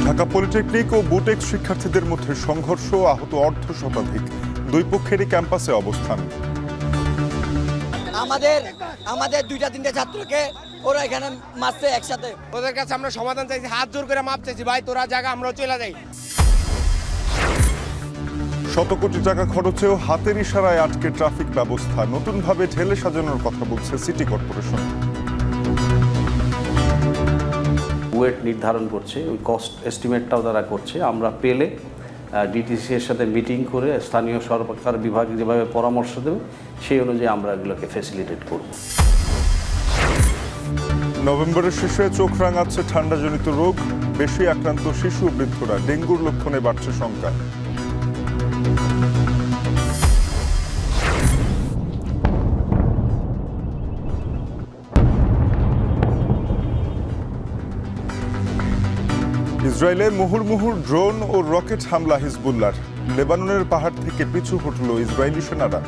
Dhaka polytechnic ও boutique শিক্ষার্থীদের মধ্যে সংঘর্ষ, আহত অর্ধ শতাধিক। দুই পক্ষেরই ক্যাম্পাসে অবস্থান। আমাদের দুইটা তিনটা ছাত্রকে ওরা এখানে মারছে একসাথে। ওদের কাছে আমরা সমাধান চাইছি, হাত জোর করে মাপ চাইছি, ভাই তোরা জায়গা আমরাও চলে যাই। শত কোটি টাকা খরচেও হাতের ইশারায় আটকে ট্রাফিক ব্যবস্থা। নতুনভাবে ঢেলে সাজানোর কথা বলছে সিটি কর্পোরেশন। ওয়েট নির্ধারণ করছে, ওই কস্ট এস্টিমেটটাও তারা করছে। আমরা পেলে ডিটিসি এর সাথে মিটিং করে স্থানীয় সরকার বিভাগ যেভাবে পরামর্শ দেবে সেই অনুযায়ী আমরা এগুলোকে ফ্যাসিলিটেট করব। নভেম্বরের শেষে চোখ রাঙাচ্ছে ঠান্ডাজনিত রোগ। বেশি আক্রান্ত শিশু ও বৃদ্ধরা। ডেঙ্গুর লক্ষণে বাড়ছে শঙ্কা। ইসরায়েলে মুহুর্মুহুর ড্রোন ও রকেট হামলা হিজবুল্লাহর। লেবাননের পাহাড় থেকে পিছু হটল ইসরায়েলি সেনারা।